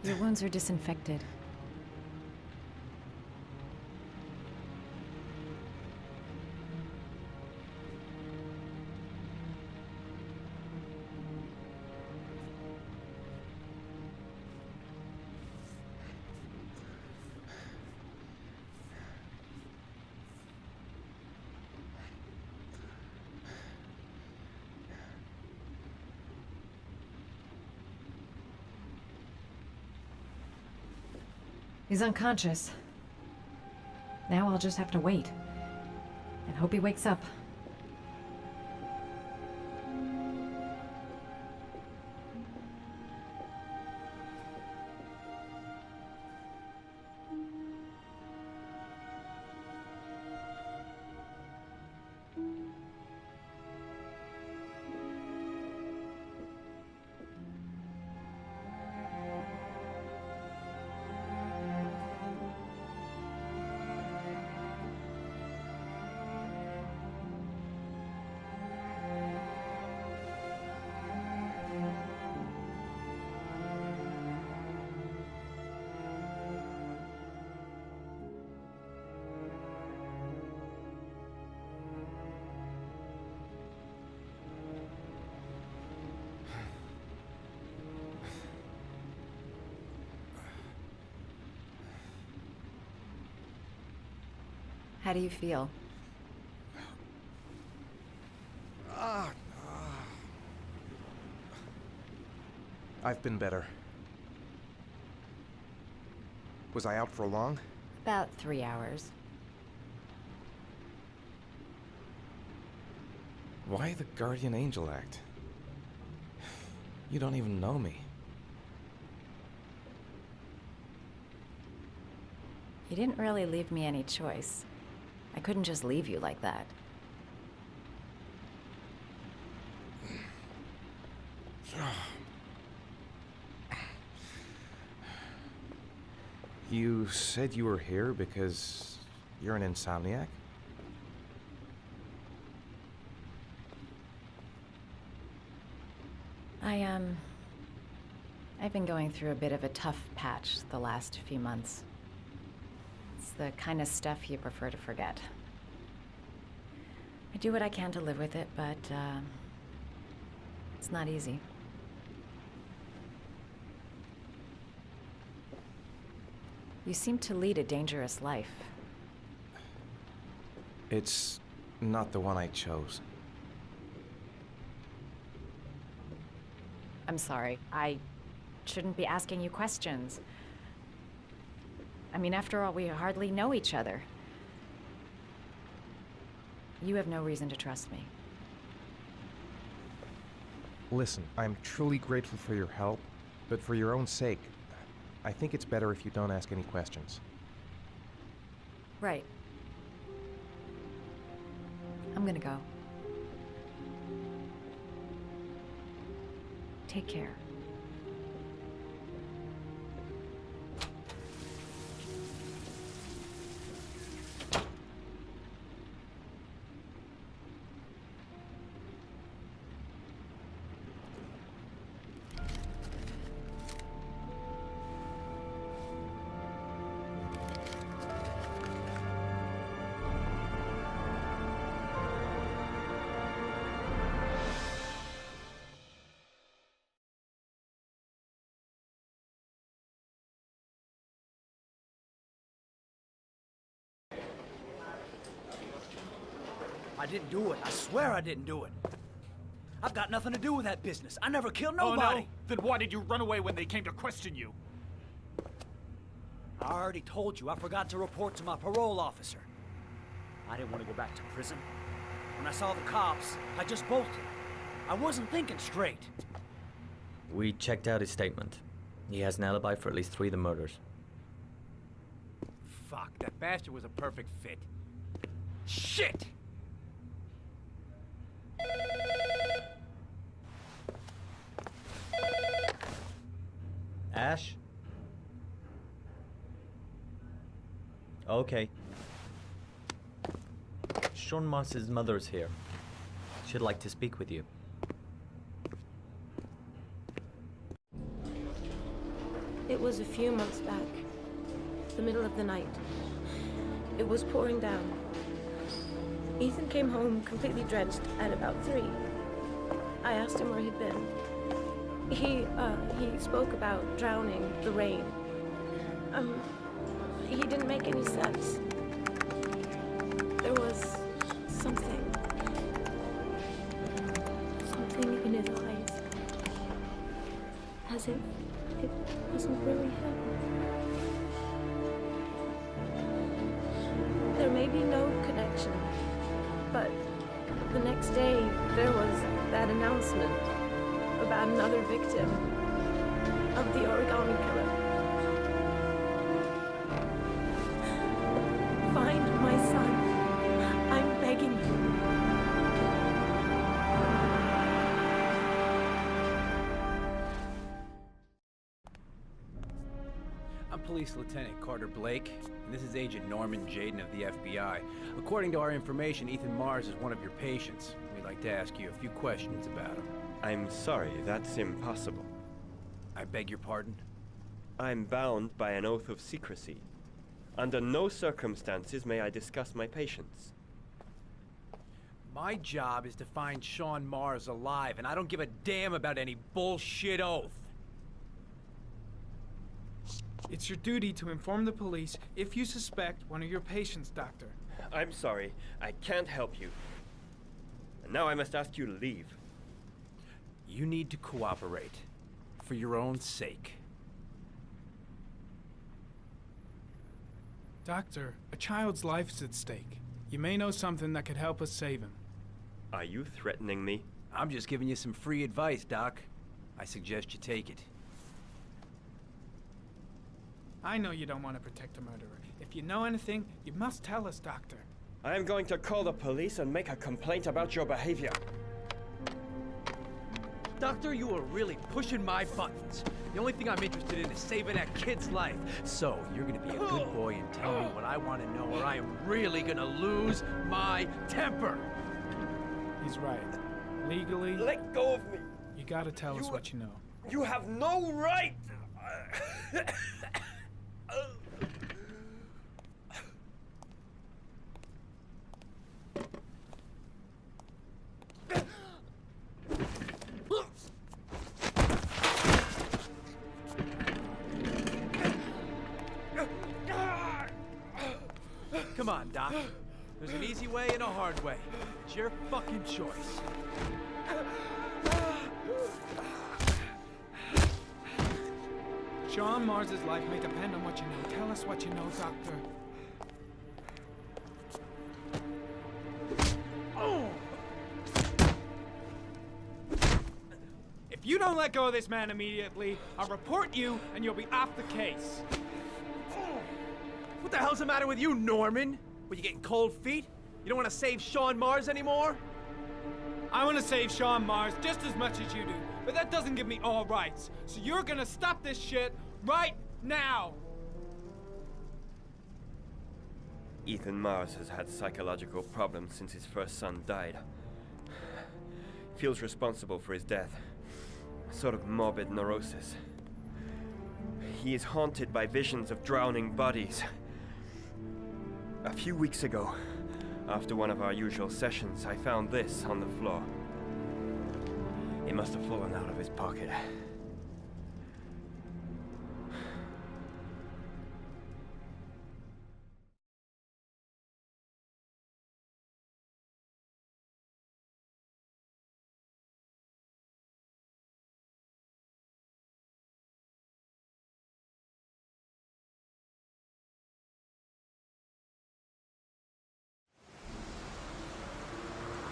Your wounds are disinfected. He's unconscious. Now I'll just have to wait. And hope he wakes up. How do you feel? I've been better. Was I out for long? About 3 hours. Why the guardian angel act? You don't even know me. You didn't really leave me any choice. I couldn't just leave you like that. You said you were here because you're an insomniac? I've been going through a bit of a tough patch the last few months. It's the kind of stuff you prefer to forget. I do what I can to live with it, but, it's not easy. You seem to lead a dangerous life. It's not the one I chose. I'm sorry. I shouldn't be asking you questions. I mean, after all, we hardly know each other. You have no reason to trust me. Listen, I'm truly grateful for your help, but for your own sake, I think it's better if you don't ask any questions. Right. I'm gonna go. Take care. I didn't do it. I swear I didn't do it. I've got nothing to do with that business. I never killed nobody. Oh, no? Then why did you run away when they came to question you? I already told you I forgot to report to my parole officer. I didn't want to go back to prison. When I saw the cops, I just bolted. I wasn't thinking straight. We checked out his statement. He has an alibi for at least 3 of the murders. Fuck, that bastard was a perfect fit. Shit! Ash? Okay. Sean Moss's mother's here. She'd like to speak with you. It was a few months back. The middle of the night. It was pouring down. Ethan came home completely drenched at about 3. I asked him where he'd been. He spoke about drowning, the rain. He didn't make any sense. There was something in his eyes. As if it wasn't really him. There may be no connection, but the next day there was that announcement about another victim of the Origami Killer. Find my son. I'm begging you. I'm Police Lieutenant Carter Blake, and this is Agent Norman Jayden of the FBI. According to our information, Ethan Mars is one of your patients. We'd like to ask you a few questions about him. I'm sorry, that's impossible. I beg your pardon? I'm bound by an oath of secrecy. Under no circumstances may I discuss my patients. My job is to find Sean Mars alive, and I don't give a damn about any bullshit oath. It's your duty to inform the police if you suspect one of your patients, Doctor. I'm sorry, I can't help you. And now I must ask you to leave. You need to cooperate. For your own sake. Doctor, a child's life is at stake. You may know something that could help us save him. Are you threatening me? I'm just giving you some free advice, Doc. I suggest you take it. I know you don't want to protect a murderer. If you know anything, you must tell us, Doctor. I am going to call the police and make a complaint about your behavior. Doctor, you are really pushing my buttons. The only thing I'm interested in is saving that kid's life. So, you're gonna be a good boy and tell me what I want to know, or I am really gonna lose my temper. He's right. Legally, Let go of me! you gotta tell us what you know. You have no right! Come on, Doc. There's an easy way and a hard way. It's your fucking choice. Sean Mars's life may depend on what you know. Tell us what you know, Doctor. If you don't let go of this man immediately, I'll report you and you'll be off the case. What the hell's the matter with you, Norman? Were you getting cold feet? You don't want to save Sean Mars anymore? I want to save Sean Mars just as much as you do, but that doesn't give me all rights. So you're gonna stop this shit right now! Ethan Mars has had psychological problems since his first son died. Feels responsible for his death. A sort of morbid neurosis. He is haunted by visions of drowning bodies. A few weeks ago, after one of our usual sessions, I found this on the floor. It must have fallen out of his pocket.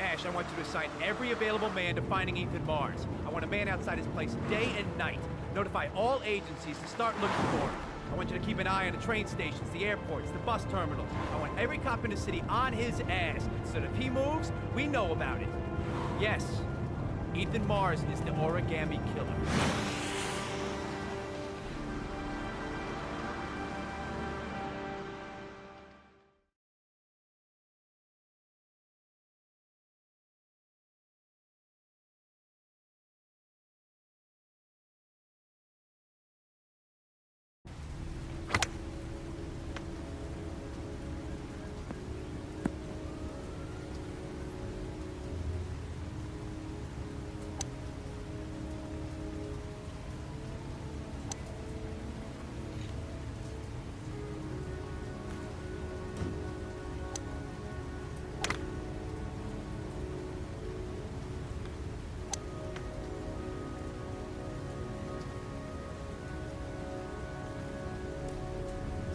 Ash, I want you to assign every available man to finding Ethan Mars. I want a man outside his place day and night. Notify all agencies to start looking for him. I want you to keep an eye on the train stations, the airports, the bus terminals. I want every cop in the city on his ass, so that if he moves, we know about it. Yes, Ethan Mars is the Origami Killer.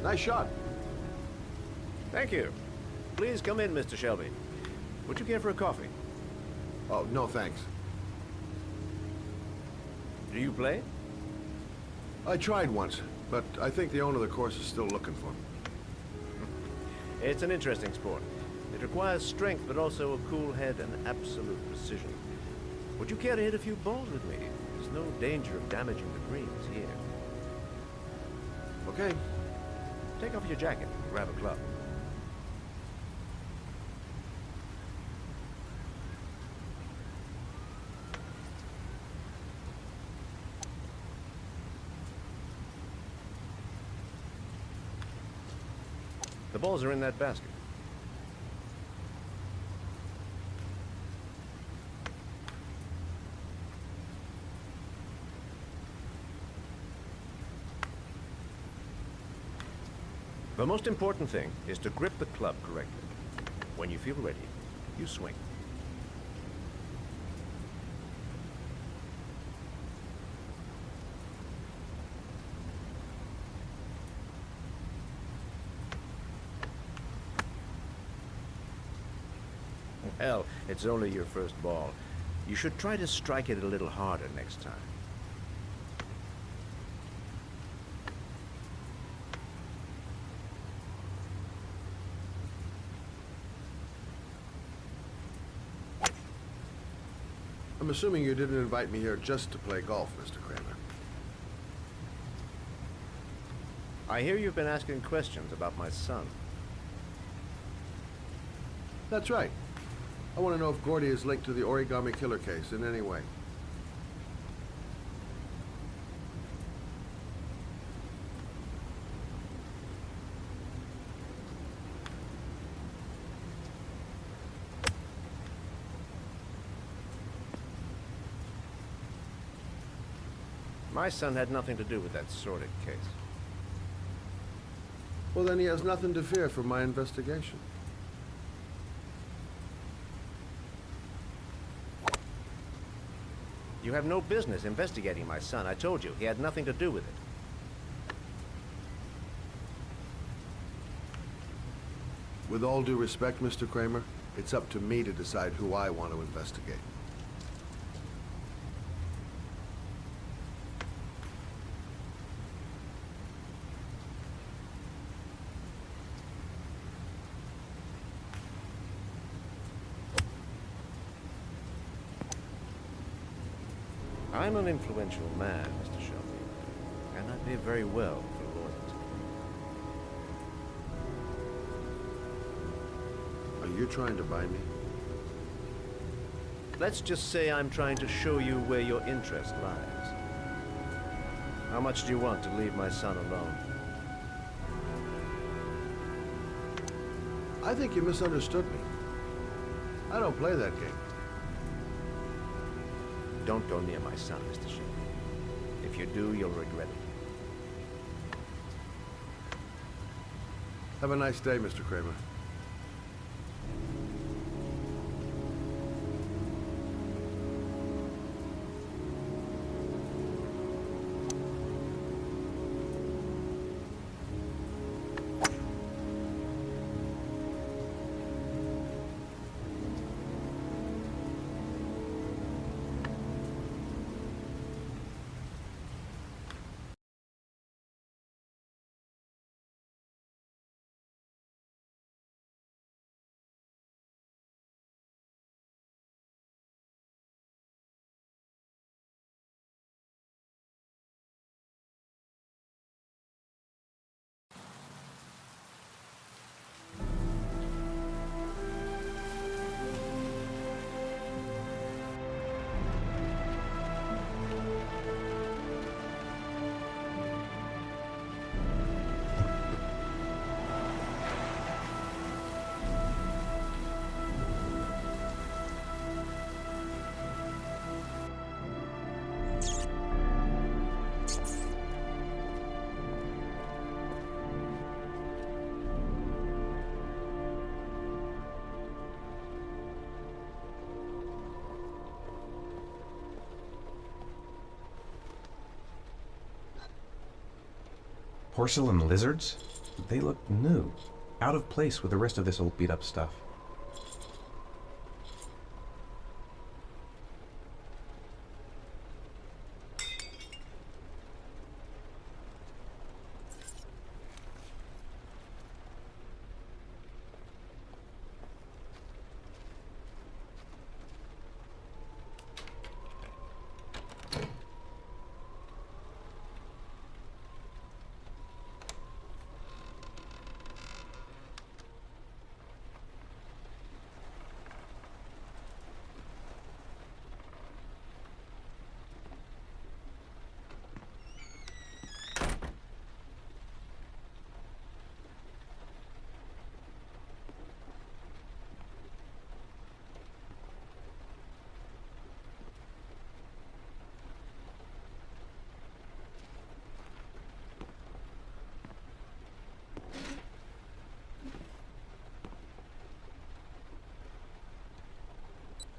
Nice shot. Thank you. Please come in, Mr. Shelby. Would you care for a coffee? Oh, no thanks. Do you play? I tried once, but I think the owner of the course is still looking for me. It's an interesting sport. It requires strength, but also a cool head and absolute precision. Would you care to hit a few balls with me? There's no danger of damaging the greens here. Okay. Take off your jacket and grab a club. The balls are in that basket. The most important thing is to grip the club correctly. When you feel ready, you swing. Hell, it's only your first ball. You should try to strike it a little harder next time. I'm assuming you didn't invite me here just to play golf, Mr. Kramer. I hear you've been asking questions about my son. That's right. I want to know if Gordy is linked to the Origami Killer case in any way. My son had nothing to do with that sordid case. Well, then he has nothing to fear from my investigation. You have no business investigating my son. I told you, he had nothing to do with it. With all due respect, Mr. Kramer, it's up to me to decide who I want to investigate. I'm an influential man, Mr. Shelby, and I pay very well for loyalty. Are you trying to buy me? Let's just say I'm trying to show you where your interest lies. How much do you want to leave my son alone? I think you misunderstood me. I don't play that game. Don't go near my son, Mr. Shelby. If you do, you'll regret it. Have a nice day, Mr. Kramer. Porcelain lizards? They look new, out of place with the rest of this old beat-up stuff.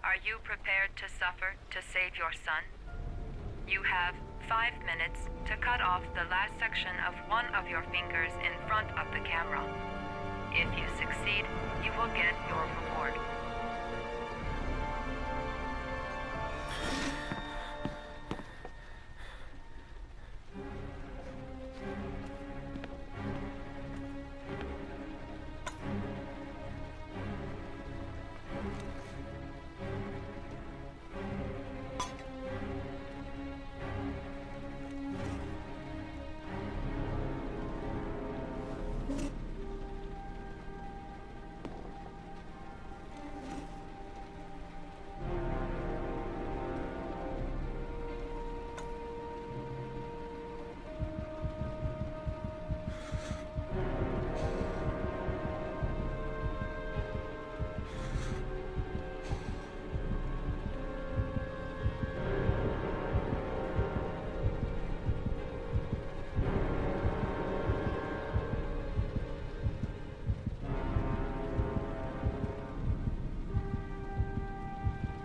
Are you prepared to suffer to save your son? You have 5 minutes to cut off the last section of one of your fingers in front of the camera. If you succeed, you will get your reward.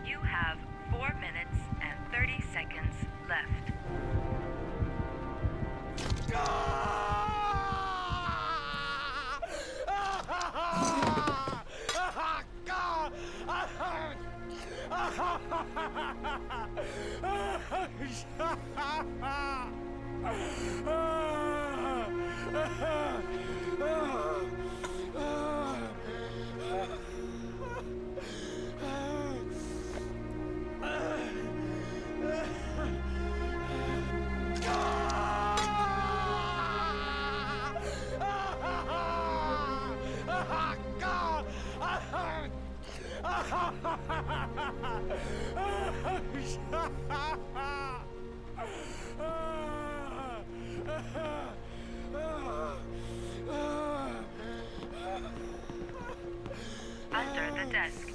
You have 4 minutes and 30 seconds left. Under the desk.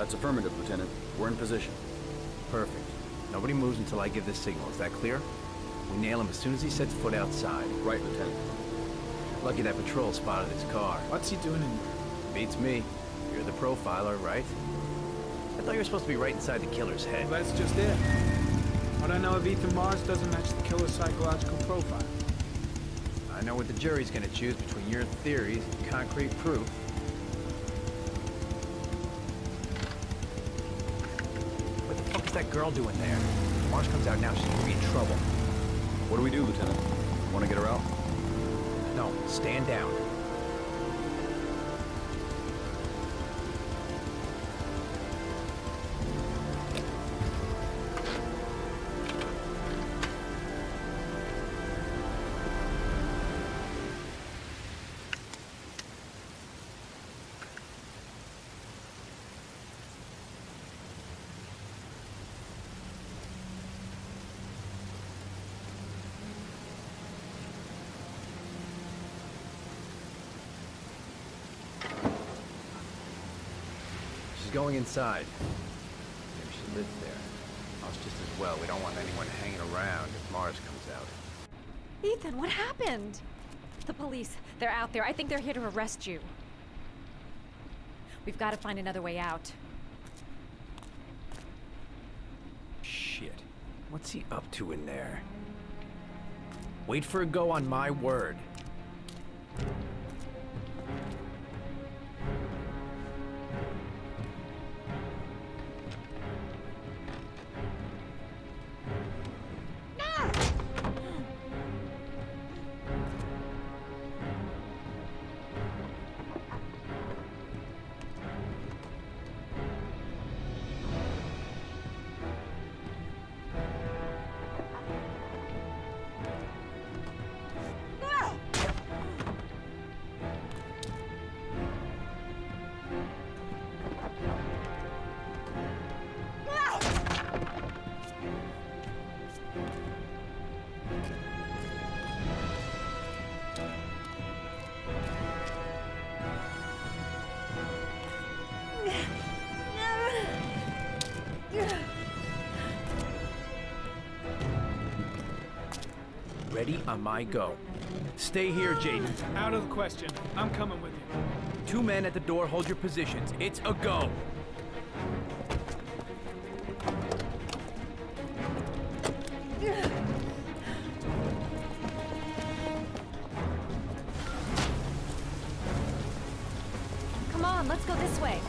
That's affirmative, Lieutenant. We're in position. Perfect. Nobody moves until I give the signal. Is that clear? We nail him as soon as he sets foot outside. Right, Lieutenant. Lucky that patrol spotted his car. What's he doing in... Beats me. You're the profiler, right? I thought you were supposed to be right inside the killer's head. Well, that's just it. What I know of Ethan Mars doesn't match the killer's psychological profile. I know what the jury's gonna choose between your theories and concrete proof. What the fuck is that girl doing there? If Mars comes out now, she's gonna be in trouble. What do we do, Lieutenant? Want to get her out? No, stand down. She's going inside. Maybe she lives there. Us just as well. We don't want anyone hanging around if Mars comes out. Ethan, what happened? The police. They're out there. I think they're here to arrest you. We've got to find another way out. Shit. What's he up to in there? Wait for a go on my word. Ready on my go. Stay here, Jayden. Out of the question. I'm coming with you. 2 men at the door, hold your positions. It's a go. Come on, let's go this way.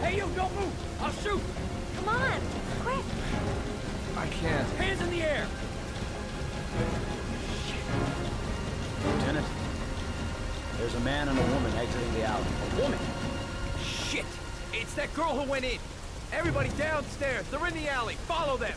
Hey, you, don't move! I'll shoot! Come on, quick! I can't. Hands in the air! Lieutenant, there's a man and a woman exiting the alley. A woman? Shit! It's that girl who went in! Everybody downstairs! They're in the alley! Follow them!